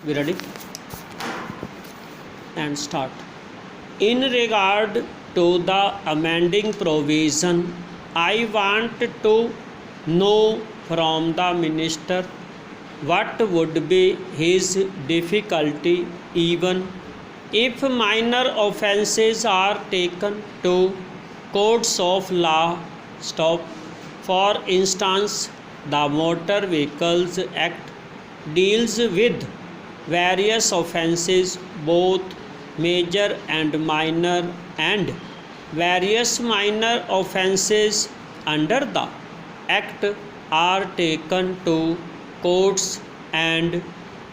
We ready? And start. In regard to the amending provision, I want to know from the minister what would be his difficulty even if minor offences are taken to courts of law. Stop. For instance, the Motor Vehicles Act deals with various offences, both major and minor, and various minor offences under the act are taken to courts and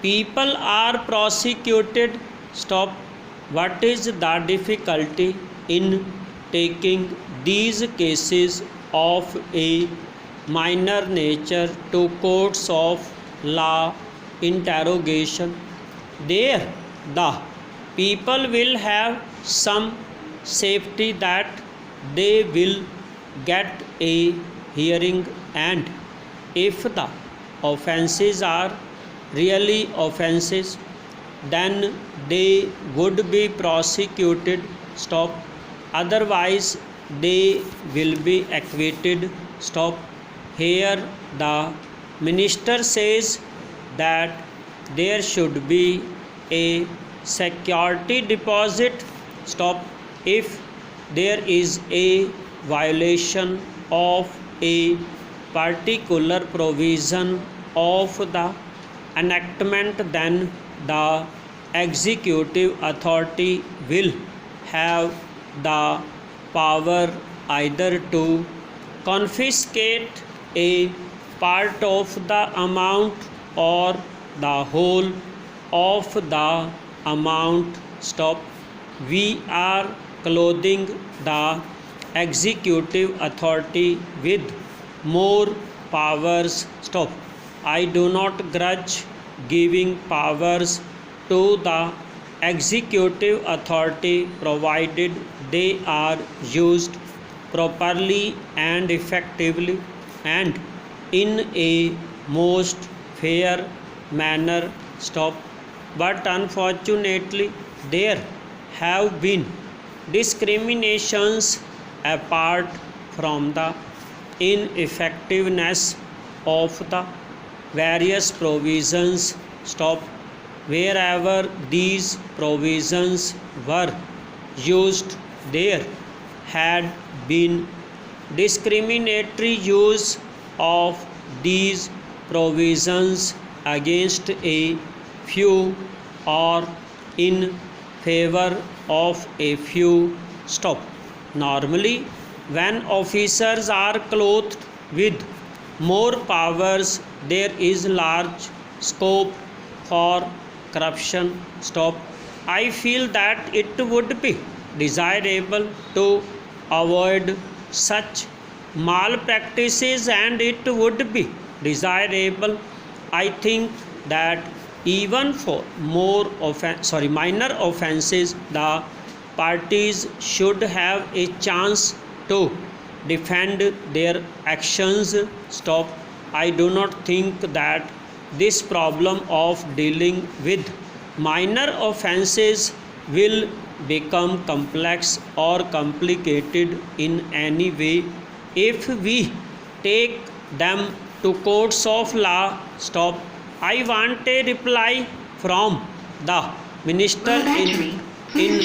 people are prosecuted. Stop. What is the difficulty in taking these cases of a minor nature to courts of law? Interrogation. There the people will have some safety that they will get a hearing, and if the offences are really offences, then they would be prosecuted. Stop. Otherwise they will be acquitted. Stop. Here the minister says that there should be a security deposit. Stop. If there is a violation of a particular provision of the enactment, then the executive authority will have the power either to confiscate a part of the amount or the whole of the amount. Stop. We are clothing the executive authority with more powers. Stop. I do not grudge giving powers to the executive authority provided they are used properly and effectively and in a most fair manner. Stop. But unfortunately there have been discriminations apart from the ineffectiveness of the various provisions. Stop. Wherever these provisions were used, there had been discriminatory use of these provisions against a few or in favor of a few. Stop. Normally, when officers are clothed with more powers, there is large scope for corruption. Stop. I feel that it would be desirable to avoid such malpractices, and it would be desirable, I think, that even for minor offences, the parties should have a chance to defend their actions. Stop. I do not think that this problem of dealing with minor offences will become complex or complicated in any way if we take them to courts of law. Stop. I want a reply from the minister in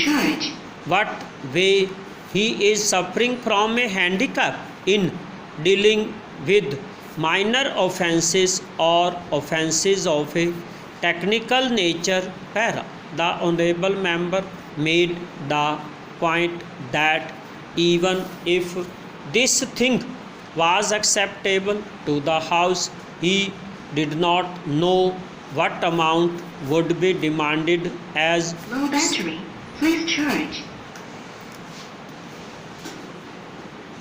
what way he is suffering from a handicap in dealing with minor offences or offences of a technical nature. Para. The honourable member made the point that even if this thing was acceptable to the House, he did not know what amount would be demanded as low battery. Please charge.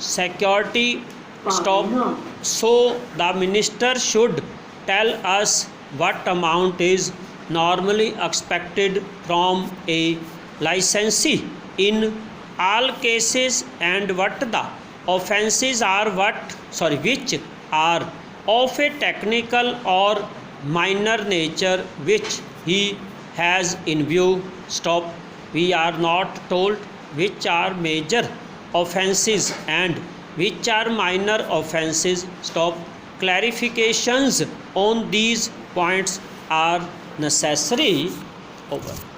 security. Stop. So the minister should tell us what amount is normally expected from a licensee in all cases and what the offences are which are of a technical or minor nature which he has in view. Stop. We are not told which are major offences and which are minor offences. Stop. Clarifications on these points are necessary. Over.